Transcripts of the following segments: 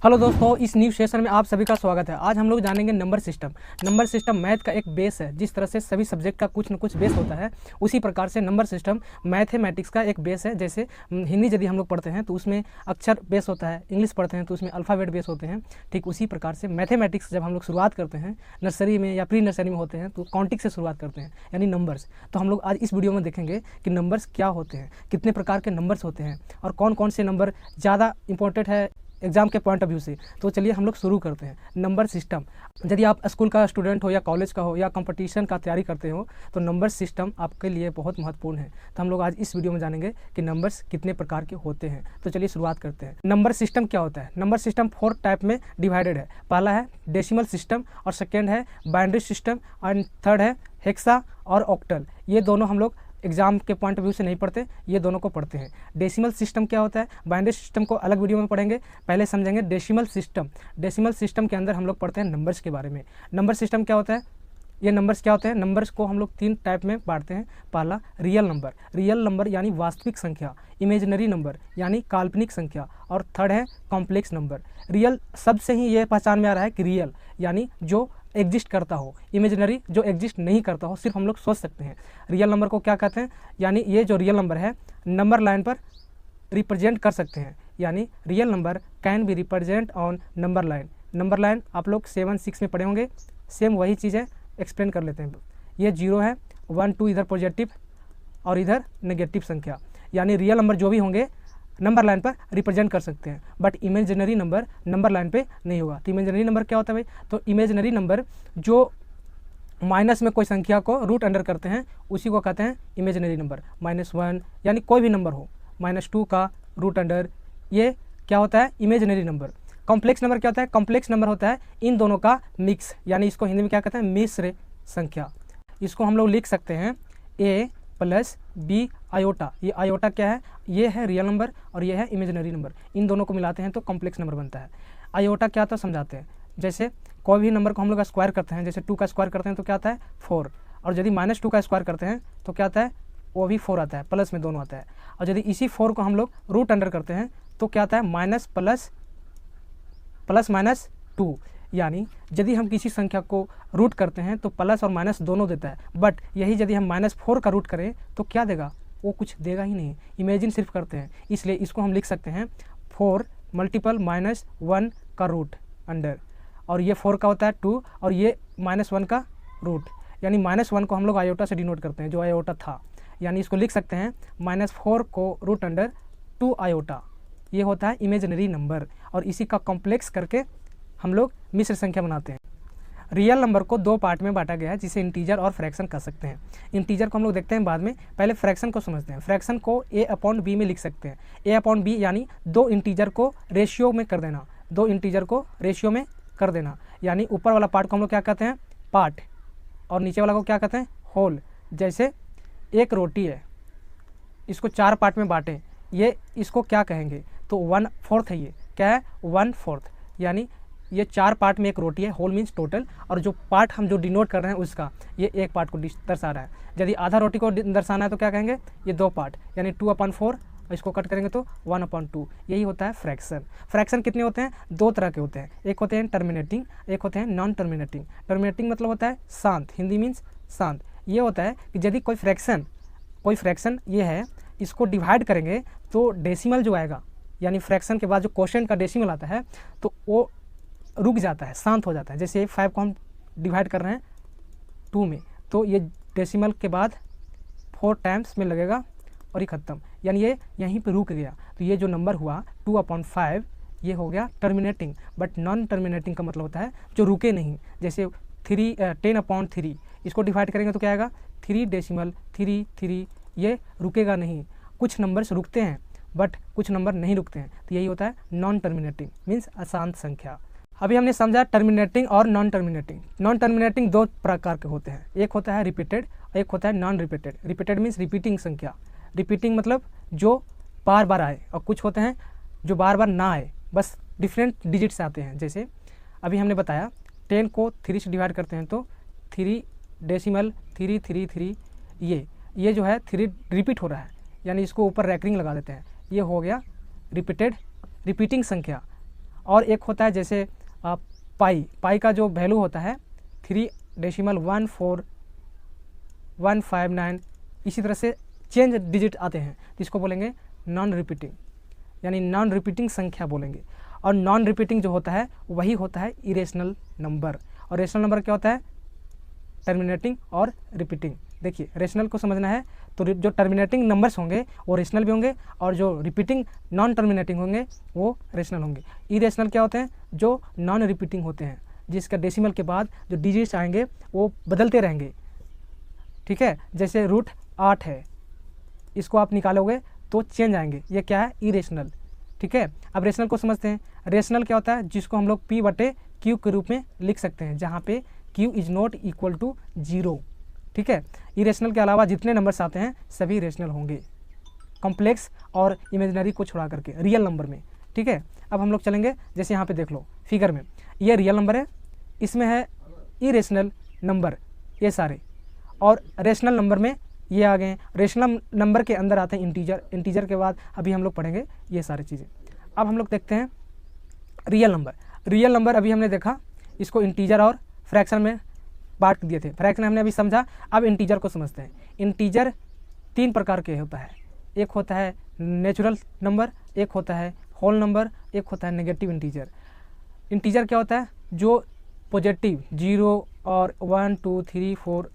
Hello दोस्तों, इस new session में आप सभी का स्वागत है। आज हम लोग जानेंगे number system. Number system math का एक बेस है। जिस तरह से सभी सब्जेक्ट का कुछ न कुछ बेस होता है, उसी प्रकार से नंबर सिस्टम मैथमेटिक्स का एक बेस है। जैसे हिंदी यदि हम लोग पढ़ते हैं तो उसमें अक्षर बेस होता है, इंग्लिश पढ़ते हैं तो उसमें अल्फ़ाबेट बेस होते हैं। ठीक उसी प्रकार से मैथमेटिक्स जब हम लोग शुरुआत करते हैं नर्सरी में या प्री नर्सरी में होते हैं तो काउंटिंग से शुरुआत करते हैं, यानी नंबर्स। तो हम लोग आज इस वीडियो में देखेंगे कि नंबर्स क्या होते हैं, कितने प्रकार के नंबर्स होते हैं और कौन कौन से नंबर ज़्यादा इंपॉर्टेंट है एग्जाम के पॉइंट ऑफ व्यू से। तो चलिए हम लोग शुरू करते हैं। नंबर सिस्टम, यदि आप स्कूल का स्टूडेंट हो या कॉलेज का हो या कंपटीशन का तैयारी करते हो तो नंबर सिस्टम आपके लिए बहुत महत्वपूर्ण है। तो हम लोग आज इस वीडियो में जानेंगे कि नंबर्स कितने प्रकार के होते हैं। तो चलिए शुरुआत करते हैं। नंबर सिस्टम क्या होता है? नंबर सिस्टम 4 टाइप में डिवाइडेड है। पहला है डेसिमल सिस्टम और सेकेंड है बाइनरी सिस्टम और थर्ड है हेक्सा और ऑक्टल। ये दोनों हम लोग एग्जाम के पॉइंट ऑफ व्यू से नहीं पढ़ते, ये दोनों को पढ़ते हैं। डेसिमल सिस्टम क्या होता है? बाइनरी सिस्टम को अलग वीडियो में पढ़ेंगे, पहले समझेंगे डेसिमल सिस्टम। डेसिमल सिस्टम के अंदर हम लोग पढ़ते हैं नंबर्स के बारे में। नंबर सिस्टम क्या होता है? ये नंबर्स क्या होते हैं? नंबर्स को हम लोग 3 टाइप में बांटते हैं। पहला रियल नंबर, रियल नंबर यानी वास्तविक संख्या, इमेजिनरी नंबर यानी काल्पनिक संख्या, और थर्ड है कॉम्प्लेक्स नंबर। रियल शब्द से ही ये पहचान में आ रहा है कि रियल यानी जो एग्जिस्ट करता हो, इमेजिनरी जो एग्जिस्ट नहीं करता हो, सिर्फ हम लोग सोच सकते हैं। रियल नंबर को क्या कहते हैं? यानी ये जो रियल नंबर है नंबर लाइन पर रिप्रेजेंट कर सकते हैं, यानी real number can be represent on number line. Number line आप लोग 7-6 में पढ़े होंगे, सेम वही चीज़ है, एक्सप्लेन कर लेते हैं। ये 0 है, 1 2 इधर पॉजिटिव और इधर नेगेटिव संख्या, यानी रियल नंबर जो भी होंगे नंबर लाइन पर रिप्रेजेंट कर सकते हैं, but imaginary number number line पे नहीं होगा। तो इमेजिनरी नंबर क्या होता है भाई? तो इमेजिनरी नंबर जो माइनस में कोई संख्या को रूट अंडर करते हैं उसी को कहते हैं इमेजिनरी नंबर। -1 यानी कोई भी नंबर हो, -2 का रूट अंडर, ये क्या होता है? Imaginary number. कॉम्प्लेक्स नंबर क्या होता है? कॉम्प्लेक्स नंबर होता है इन दोनों का मिक्स, यानी इसको हिंदी में क्या कहते हैं? मिश्र संख्या। इसको हम लोग लिख सकते हैं a + b आयोटा। ये आयोटा क्या है? ये है रियल नंबर और ये है इमेजिनरी नंबर। इन दोनों को मिलाते हैं तो कॉम्प्लेक्स नंबर बनता है। आयोटा क्या तो समझाते हैं। जैसे कोई भी नंबर को हम लोग स्क्वायर करते हैं, जैसे 2 का स्क्वायर करते हैं तो क्या आता है? 4, और यदि -2 का स्क्वायर करते हैं तो क्या आता है? वो भी 4 आता है, प्लस में दोनों आता है। और यदि इसी 4 को हम लोग रूट अंडर करते हैं तो क्या आता है? माइनस प्लस -2, यानी यदि हम किसी संख्या को रूट करते हैं तो प्लस और माइनस दोनों देता है, बट यही यदि हम -4 का रूट करें तो क्या देगा? वो कुछ देगा ही नहीं, इमेजिन सिर्फ करते हैं। इसलिए इसको हम लिख सकते हैं 4 मल्टीपल -1 का रूट अंडर, और ये 4 का होता है 2 और ये -1 का रूट, यानी -1 को हम लोग आयोटा से डिनोट करते हैं, जो आयोटा था। यानी इसको लिख सकते हैं -4 को रूट अंडर 2 आयोटा। ये होता है इमेजिनरी नंबर, और इसी का कॉम्प्लेक्स करके हम लोग मिश्र संख्या बनाते हैं। रियल नंबर को 2 पार्ट में बांटा गया है, जिसे इंटीजर और फ्रैक्शन कह सकते हैं। इंटीजर को हम लोग देखते हैं बाद में, पहले फ्रैक्शन को समझते हैं। फ्रैक्शन को a/b में लिख सकते हैं। a/b यानी 2 इंटीजर को रेशियो में कर देना, 2 इंटीजर को रेशियो में कर देना। यानी ऊपर वाला पार्ट को हम लोग क्या कहते हैं? पार्ट, और नीचे वाला को क्या कहते हैं? होल। जैसे एक रोटी है, इसको 4 पार्ट में बांटें, ये इसको क्या कहेंगे? तो 1/4 है। ये क्या है? 1/4, यानी ये 4 पार्ट में एक रोटी है। होल मीन्स टोटल, और जो पार्ट हम जो डिनोट कर रहे हैं उसका, ये एक पार्ट को दर्शा रहा है। यदि आधा रोटी को दर्शाना है तो क्या कहेंगे? ये 2 पार्ट, यानी 2/4, इसको कट करेंगे तो 1/2। यही होता है फ्रैक्शन। फ्रैक्शन कितने होते हैं? 2 तरह के होते हैं, एक होते हैं टर्मिनेटिंग, एक होते हैं नॉन टर्मिनेटिंग। टर्मिनेटिंग मतलब होता है शांत, हिंदी मीन्स शांत। ये होता है कि यदि कोई फ्रैक्शन ये है, इसको डिवाइड करेंगे तो डेसिमल जो आएगा, यानी फ्रैक्शन के बाद जो क्वोशिएंट का डेसिमल आता है तो वो रुक जाता है, शांत हो जाता है। जैसे 5 को हम डिवाइड कर रहे हैं 2 में, तो ये डेसिमल के बाद 4 टाइम्स में लगेगा और ये ख़त्म, यानी ये यहीं पे रुक गया। तो ये जो नंबर हुआ 2/5, ये हो गया टर्मिनेटिंग। बट नॉन टर्मिनेटिंग का मतलब होता है जो रुके नहीं। जैसे 10/3, इसको डिवाइड करेंगे तो क्या आएगा? 3.33, ये रुकेगा नहीं। कुछ नंबर्स रुकते हैं बट कुछ नंबर नहीं रुकते हैं, तो यही होता है नॉन टर्मिनेटिंग, मीन्स अशांत संख्या। अभी हमने समझा टर्मिनेटिंग और नॉन टर्मिनेटिंग। नॉन टर्मिनेटिंग 2 प्रकार के होते हैं, एक होता है रिपीटेड, एक होता है non repeated. Repeated means repeating संख्या, रिपीटिंग मतलब जो बार बार आए, और कुछ होते हैं जो बार बार ना आए, बस डिफरेंट डिजिट से आते हैं। जैसे अभी हमने बताया 10 को 3 से डिवाइड करते हैं तो 3.333, ये जो है 3 रिपीट हो रहा है, यानी इसको ऊपर रैकरिंग लगा देते हैं, ये हो गया रिपीटिंग संख्या। और एक होता है जैसे पाई का जो वैल्यू होता है 3.14159, इसी तरह से चेंज डिजिट आते हैं, जिसको बोलेंगे नॉन रिपीटिंग, यानी नॉन रिपीटिंग संख्या बोलेंगे। और नॉन रिपीटिंग जो होता है वही होता है इरेशनल नंबर। और रेशनल नंबर क्या होता है? टर्मिनेटिंग और रिपीटिंग। देखिए रेशनल को समझना है तो जो टर्मिनेटिंग नंबर्स होंगे वो रेशनल भी होंगे, और जो रिपीटिंग नॉन टर्मिनेटिंग होंगे वो रेशनल होंगे। इरेशनल क्या होते हैं? जो नॉन रिपीटिंग होते हैं, जिसका डेसिमल के बाद जो डिजिट्स आएंगे वो बदलते रहेंगे। ठीक है, जैसे √8 है, इसको आप निकालोगे तो चेंज आएंगे, ये क्या है? इरेशनल। ठीक है, अब रेशनल को समझते हैं। रेशनल क्या होता है? जिसको हम लोग P/Q के रूप में लिख सकते हैं, जहाँ पे Q is not equal to 0। ठीक है, इरेशनल के अलावा जितने नंबर्स आते हैं सभी रेशनल होंगे, कॉम्प्लेक्स और इमेजिनरी को छोड़ा करके, रियल नंबर में। ठीक है, अब हम लोग चलेंगे, जैसे यहाँ पे देख लो फिगर में, ये रियल नंबर है, इसमें है इरेशनल नंबर ये सारे, और रेशनल नंबर में ये आ गए। रेशनल नंबर के अंदर आते हैं इंटीजर, इंटीजर के बाद अभी हम लोग पढ़ेंगे ये सारी चीज़ें। अब हम लोग देखते हैं रियल नंबर। रियल नंबर अभी हमने देखा, इसको इंटीजर और फ्रैक्शन में बांट दिए थे। फ्रैक्शन हमने अभी समझा, अब इंटीजर को समझते हैं। इंटीजर 3 प्रकार के होता है, एक होता है नेचुरल नंबर, एक होता है होल नंबर, एक होता है नेगेटिव इंटीजर। इंटीजर क्या होता है? जो पॉजिटिव 0 और 1 2 3 4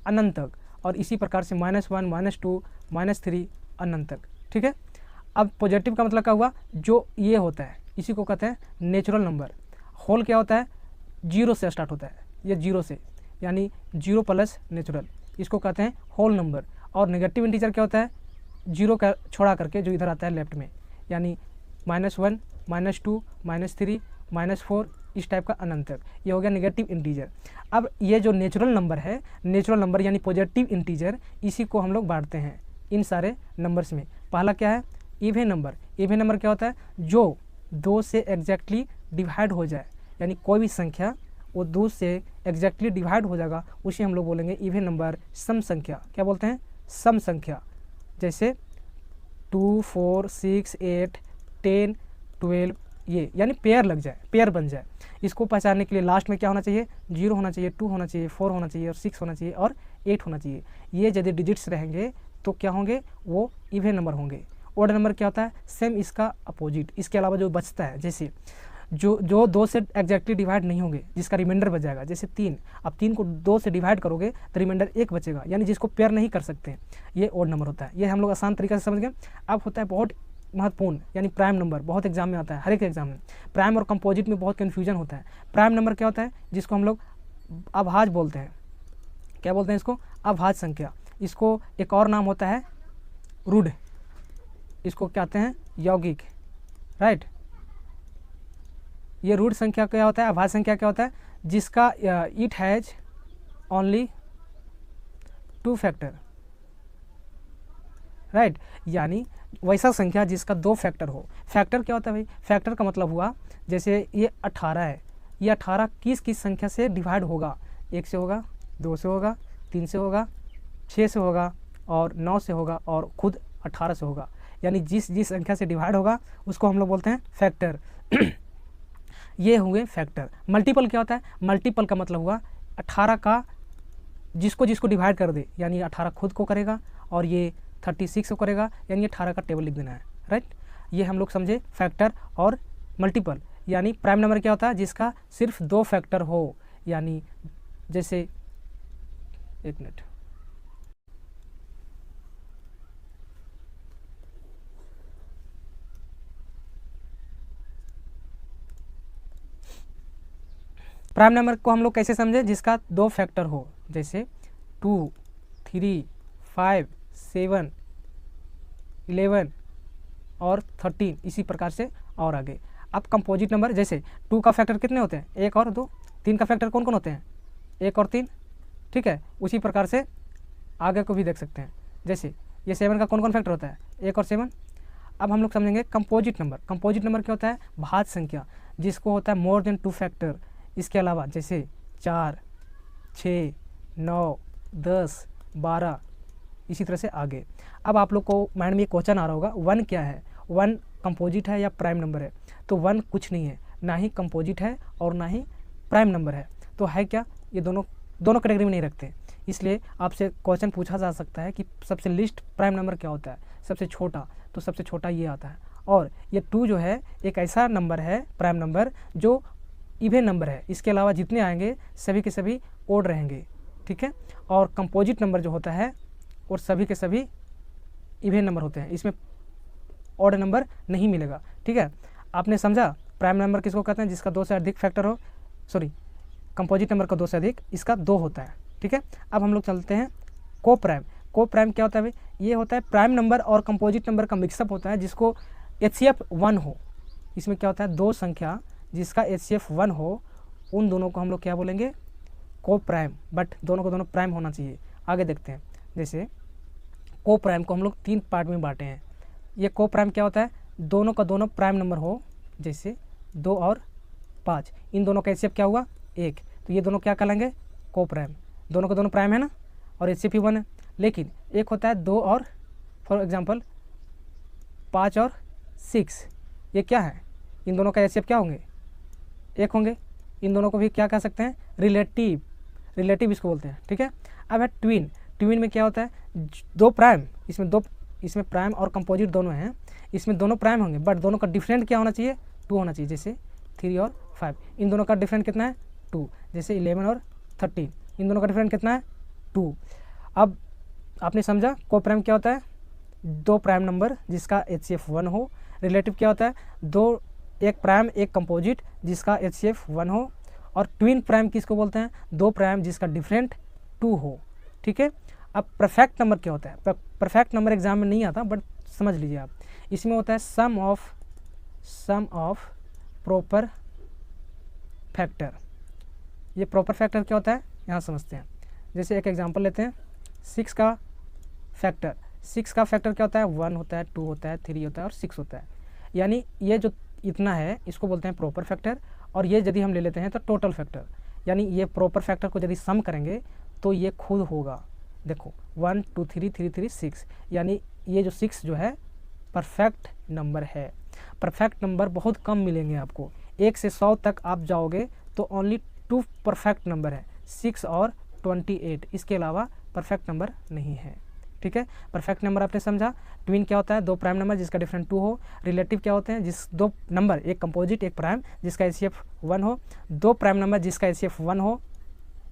अनंत तक, और इसी प्रकार से -1 -2 -3 अनंत तक। ठीक है, अब पॉजिटिव का मतलब क्या हुआ? जो ये होता है इसी को कहते हैं नेचुरल नंबर। होल क्या होता है? 0 से स्टार्ट होता है, ये 0 से, यानी 0 प्लस नेचुरल, इसको कहते हैं होल नंबर। और नेगेटिव इंटीजर क्या होता है? 0 का छोड़ा करके जो इधर आता है लेफ्ट में, यानी -1 -2 -3 -4 इस टाइप का अनंत तक, ये हो गया नेगेटिव इंटीजर। अब ये जो नेचुरल नंबर है, नेचुरल नंबर यानी पॉजिटिव इंटीजर, इसी को हम लोग बांटते हैं इन सारे नंबर्स में। पहला क्या है? Even number. इवन नंबर क्या होता है? जो 2 से एग्जैक्टली डिवाइड हो जाए, यानी कोई भी संख्या वो 2 से एग्जैक्टली डिवाइड हो जाएगा, उसे हम लोग बोलेंगे इवन नंबर, सम संख्या। क्या बोलते हैं? सम संख्या। जैसे 2 4 6 8 10 12, ये यानी पेयर लग जाए, पेयर बन जाए। इसको पहचानने के लिए लास्ट में क्या होना चाहिए? 0 होना चाहिए, 2 होना चाहिए, 4 होना चाहिए, और 6 होना चाहिए, और 8 होना चाहिए। ये यदि डिजिट्स रहेंगे तो क्या होंगे? वो इवन नंबर होंगे। ऑड नंबर क्या होता है? सेम इसका अपोजिट। इसके अलावा जो बचता है, जैसे जो 2 से एग्जैक्टली डिवाइड नहीं होंगे, जिसका रिमाइंडर बच जाएगा, जैसे 3। अब 3 को 2 से डिवाइड करोगे तो रिमाइंडर 1 बचेगा, यानी जिसको पेयर नहीं कर सकते हैं, ये ऑड नंबर होता है। ये हम लोग आसान तरीके से समझ गए। अब होता है बहुत महत्वपूर्ण, यानी प्राइम नंबर। बहुत एग्जाम में आता है, हर एक एग्जाम में। प्राइम और कंपोजिट में बहुत कन्फ्यूजन होता है। प्राइम नंबर क्या होता है? जिसको हम लोग अभाज्य बोलते हैं। क्या बोलते हैं इसको? अभाज्य संख्या। इसको एक और नाम होता है रूढ़, इसको कहते हैं यौगिक, राइट। ये रूढ़ संख्या क्या होता है? अभाज्य संख्या क्या होता है? जिसका it has only 2 factor, right. यानी वैसा संख्या जिसका 2 फैक्टर हो। फैक्टर क्या होता है भाई? फैक्टर का मतलब हुआ, जैसे ये 18 है, ये 18 किस किस संख्या से डिवाइड होगा? 1 से होगा, 2 से होगा, 3 से होगा, 6 से होगा, और 9 से होगा, और खुद 18 से होगा। यानी जिस जिस संख्या से डिवाइड होगा उसको हम लोग बोलते हैं फैक्टर। ये हुए फैक्टर। मल्टीपल क्या होता है? मल्टीपल का मतलब हुआ 18 का जिसको जिसको डिवाइड कर दे, यानी 18 खुद को करेगा, और ये 36 को करेगा, यानी 18 का टेबल लिख देना है, राइट। ये हम लोग समझे फैक्टर और मल्टीपल। यानी प्राइम नंबर क्या होता है? जिसका सिर्फ 2 फैक्टर हो, यानी जैसे, एक मिनट, प्राइम नंबर को हम लोग कैसे समझे? जिसका 2 फैक्टर हो, जैसे 2 3 5 7 11 और 13, इसी प्रकार से और आगे। अब कंपोजिट नंबर, जैसे 2 का फैक्टर कितने होते हैं? 1 और 2। 3 का फैक्टर कौन कौन होते हैं? 1 और 3, ठीक है। उसी प्रकार से आगे को भी देख सकते हैं, जैसे ये 7 का कौन कौन फैक्टर होता है? 1 और 7। अब हम लोग समझेंगे कंपोजिट नंबर। कंपोजिट नंबर क्या होता है? भाज्य संख्या, जिसको होता है मोर देन 2 फैक्टर। इसके अलावा जैसे 4 6 9 10 12, इसी तरह से आगे। अब आप लोग को माइंड में एक क्वेश्चन आ रहा होगा, 1 क्या है? 1 कंपोजिट है या प्राइम नंबर है। तो 1 कुछ नहीं है, ना ही कंपोजिट है और ना ही प्राइम नंबर है, तो है क्या, ये दोनों कैटेगरी में नहीं रखते। इसलिए आपसे क्वेश्चन पूछा जा सकता है कि सबसे लिस्ट प्राइम नंबर क्या होता है, सबसे छोटा, तो सबसे छोटा ये आता है। और ये 2 जो है एक ऐसा नंबर है प्राइम नंबर जो इवन नंबर है, इसके अलावा जितने आएंगे सभी के सभी ओड रहेंगे, ठीक है। और कंपोजिट नंबर जो होता है और सभी के सभी इवन नंबर होते हैं, इसमें ऑड नंबर नहीं मिलेगा, ठीक है। आपने समझा प्राइम नंबर किसको कहते हैं, जिसका 2 से अधिक फैक्टर हो, सॉरी कंपोजिट नंबर का 2 से अधिक, इसका 2 होता है, ठीक है। अब हम लोग चलते हैं को प्राइम। को प्राइम क्या होता है भाई, ये होता है प्राइम नंबर और कंपोजिट नंबर का मिक्सअप होता है जिसको HCF 1 हो। इसमें क्या होता है, 2 संख्या जिसका HCF 1 हो, उन दोनों को हम लोग क्या बोलेंगे, को प्राइम, बट दोनों को दोनों प्राइम होना चाहिए। आगे देखते हैं, जैसे को प्राइम को हम लोग 3 पार्ट में बांटे हैं। ये को प्राइम क्या होता है, दोनों का दोनों प्राइम नंबर हो, जैसे 2 और 5, इन दोनों का HCF क्या हुआ 1, तो ये दोनों क्या कहलाएंगे, को प्राइम। दोनों का दोनों प्राइम है ना, और HCF 1 है। लेकिन एक होता है 2 और फॉर एग्जांपल 5 और 6, ये क्या है, इन दोनों का HCF क्या होंगे, 1 होंगे। इन दोनों को भी क्या कह सकते हैं, रिलेटिव इसको बोलते हैं, ठीक है। अब है ट्विन। ट्विन में क्या होता है, 2 प्राइम, इसमें प्राइम और कंपोजिट दोनों हैं, इसमें दोनों प्राइम होंगे, बट दोनों का डिफरेंट क्या होना चाहिए, 2 होना चाहिए, जैसे 3 और 5। इन दोनों का डिफरेंट कितना है, 2, जैसे 11 और 13, इन दोनों का डिफरेंट कितना है, 2। अब आपने समझा को प्राइम क्या होता है, 2 प्राइम नंबर जिसका HCF 1 हो। रिलेटिव क्या होता है, 1 प्राइम 1 कंपोजिट जिसका HCF 1 हो। और ट्विन प्राइम किसको बोलते हैं, 2 प्राइम जिसका डिफरेंट 2 हो, ठीक है। अब परफेक्ट नंबर क्या होता है, परफेक्ट नंबर एग्जाम में नहीं आता, बट समझ लीजिए आप, इसमें होता है सम ऑफ प्रॉपर फैक्टर। ये प्रॉपर फैक्टर क्या होता है, यहाँ समझते हैं। जैसे एक एग्जांपल लेते हैं, 6 का फैक्टर क्या होता है, 1 होता है, 2 होता है, 3 होता है और 6 होता है। यानी ये जो इतना है इसको बोलते हैं प्रॉपर फैक्टर, और ये यदि हम ले लेते हैं तो टोटल फैक्टर। यानी ये प्रॉपर फैक्टर को यदि सम करेंगे तो ये खुद होगा, देखो 1 2 3 3 3 6, यानी ये जो 6 जो है परफेक्ट नंबर है। परफेक्ट नंबर बहुत कम मिलेंगे आपको, 1 से 100 तक आप जाओगे तो ओनली 2 परफेक्ट नंबर है, 6 और 28, इसके अलावा परफेक्ट नंबर नहीं है, ठीक है। परफेक्ट नंबर आपने समझा। ट्विन क्या होता है, 2 प्राइम नंबर जिसका डिफरेंट 2 हो। रिलेटिव क्या होते हैं, जिस 2 नंबर, एक कंपोजिट एक प्राइम जिसका HCF 1 हो। 2 प्राइम नंबर जिसका HCF 1 हो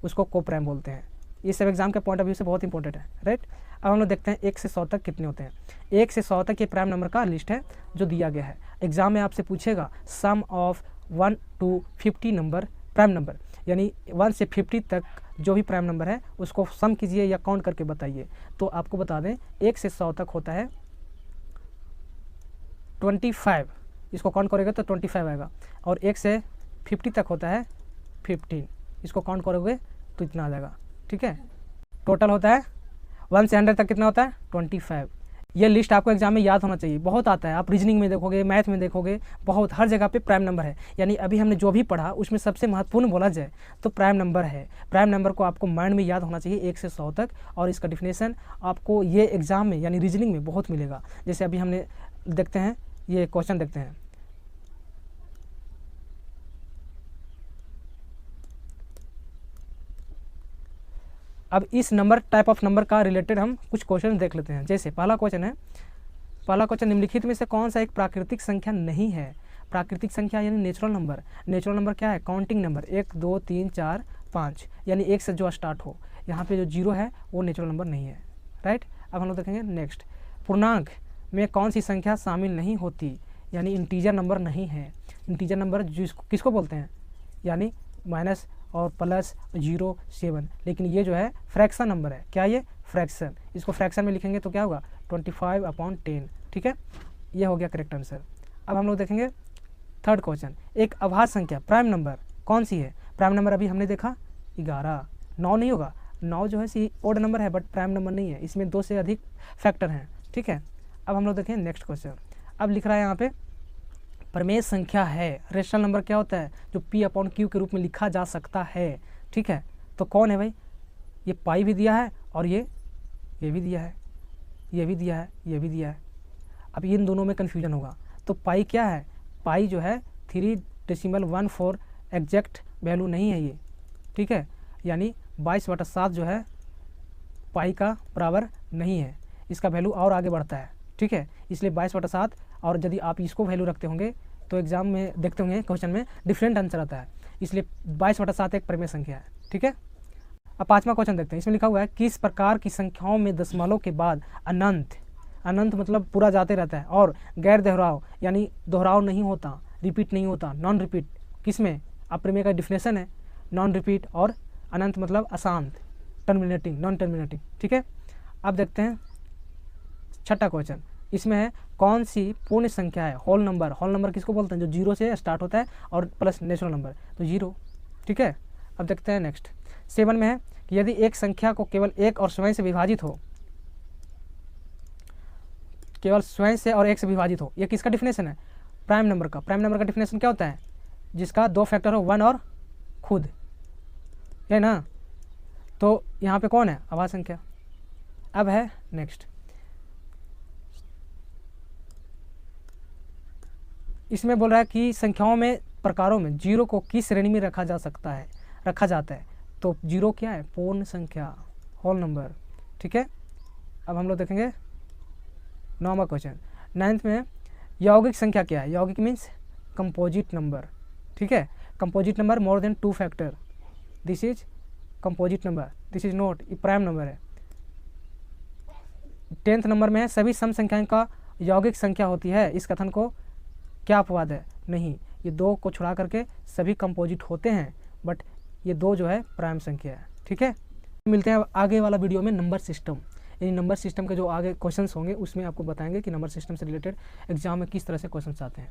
उसको को प्राइम बोलते हैं। ये सब एग्जाम के पॉइंट ऑफ व्यू से बहुत इंपॉर्टेंट है, राइट। अब हम लोग देखते हैं 1 से 100 तक कितने होते हैं। 1 से 100 तक ये प्राइम नंबर का लिस्ट है जो दिया गया है। एग्जाम में आपसे पूछेगा sum of 1 to 50 number prime number, यानी 1 से 50 तक जो भी प्राइम नंबर है उसको सम कीजिए या काउंट करके बताइए। तो आपको बता दें 1 से 100 तक होता है 25, इसको काउंट करेगा तो 25 आएगा। और 1 से 50 तक होता है 15, इसको काउंट करोगे तो इतना आ जाएगा, ठीक है। टोटल होता है 1 से 100 तक कितना होता है 25। ये लिस्ट आपको एग्जाम में याद होना चाहिए, बहुत आता है। आप रीजनिंग में देखोगे, मैथ में देखोगे, बहुत हर जगह पे प्राइम नंबर है। यानी अभी हमने जो भी पढ़ा उसमें सबसे महत्वपूर्ण बोला जाए तो प्राइम नंबर है। प्राइम नंबर को आपको माइंड में याद होना चाहिए 1 से 100 तक, और इसका डिफिनेशन आपको ये एग्जाम में यानी रीजनिंग में बहुत मिलेगा। जैसे अभी हमने देखते हैं, ये क्वेश्चन देखते हैं। अब इस नंबर टाइप ऑफ नंबर का रिलेटेड हम कुछ क्वेश्चन देख लेते हैं। जैसे पहला क्वेश्चन निम्नलिखित में से कौन सा एक प्राकृतिक संख्या नहीं है। प्राकृतिक संख्या यानी नेचुरल नंबर। नेचुरल नंबर क्या है, काउंटिंग नंबर, 1 2 3 4 5, यानी 1 से जो स्टार्ट हो। यहाँ पे जो 0 है वो नेचुरल नंबर नहीं है, राइट। अब हम लोग देखेंगे नेक्स्ट, पूर्णांक में कौन सी संख्या शामिल नहीं होती, यानी इंटीजर नंबर नहीं है। इंटीजर नंबर जिसको किसको बोलते हैं, यानी माइनस और प्लस 0 7, लेकिन ये जो है फ्रैक्शन नंबर है। क्या ये फ्रैक्शन, इसको फ्रैक्शन में लिखेंगे तो क्या होगा 25/10, ठीक है। ये हो गया करेक्ट आंसर। अब हम लोग देखेंगे थर्ड क्वेश्चन, एक अभाज्य संख्या प्राइम नंबर कौन सी है। प्राइम नंबर अभी हमने देखा 11, 9 नहीं होगा, 9 जो है सी ओड नंबर है बट प्राइम नंबर नहीं है, इसमें 2 से अधिक फैक्टर हैं, ठीक है। अब हम लोग देखें नेक्स्ट क्वेश्चन। अब लिख रहा है यहाँ पे प्रमेय संख्या है, रेशनल नंबर क्या होता है जो P/Q के रूप में लिखा जा सकता है, ठीक है। तो कौन है भाई, ये पाई भी दिया है और ये भी दिया है, ये भी दिया है, ये भी दिया है। अब इन दोनों में कन्फ्यूजन होगा तो पाई क्या है, पाई जो है 3.14 एग्जैक्ट वैल्यू नहीं है ये, ठीक है, यानी 22/7 जो है पाई का बराबर नहीं है, इसका वैल्यू और आगे बढ़ता है, ठीक है, इसलिए 22/7। और यदि आप इसको वैल्यू रखते होंगे तो एग्जाम में देखते होंगे क्वेश्चन में डिफरेंट आंसर आता है, इसलिए 22/7 एक परिमेय संख्या है, ठीक है। अब 5वां क्वेश्चन देखते हैं। इसमें लिखा हुआ है किस प्रकार की संख्याओं में दशमलव के बाद अनंत, अनंत मतलब पूरा जाते रहता है, और गैर दोहराव यानी दोहराव नहीं होता, रिपीट नहीं होता, नॉन रिपीट, किसमें, अप्रमेय का डिफिनेशन है नॉन रिपीट, और अनंत मतलब अशांत, टर्मिनेटिंग, नॉन टर्मिनेटिंग, ठीक है। अब देखते हैं 6ठा क्वेश्चन। इसमें है कौन सी पूर्ण संख्या है होल नंबर, होल नंबर किसको बोलते हैं, जो 0 से स्टार्ट होता है और प्लस नेचुरल नंबर, तो 0, ठीक है। अब देखते हैं नेक्स्ट 7 में है कि यदि एक संख्या को केवल एक और स्वयं से विभाजित हो, केवल स्वयं से और एक से विभाजित हो, ये किसका डिफिनेशन है, प्राइम नंबर का। प्राइम नंबर का डिफिनेशन क्या होता है, जिसका 2 फैक्टर हो, 1 और खुद, है ना। तो यहाँ पे कौन है, अभाज्य संख्या। अब है नेक्स्ट, इसमें बोल रहा है कि संख्याओं में प्रकारों में 0 को किस श्रेणी में रखा जा सकता है, रखा जाता है, तो 0 क्या है, पूर्ण संख्या, होल नंबर, ठीक है। अब हम लोग देखेंगे 9वां क्वेश्चन। 9th में यौगिक संख्या क्या है, यौगिक मीन्स कंपोजिट नंबर, ठीक है। Composite number more than 2 factor, this is composite number, this is not, ये प्राइम नंबर है। 10th नंबर में है सभी सम संख्याओं का यौगिक संख्या होती है, इस कथन को क्या अपवाद है, नहीं, ये 2 को छुड़ा करके सभी कंपोजिट होते हैं, बट ये 2 जो है प्राइम संख्या है, ठीक है। मिलते हैं आगे वाला वीडियो में नंबर सिस्टम, यानी नंबर सिस्टम के जो आगे क्वेश्चंस होंगे उसमें आपको बताएंगे कि नंबर सिस्टम से रिलेटेड एग्जाम में किस तरह से क्वेश्चंस आते हैं।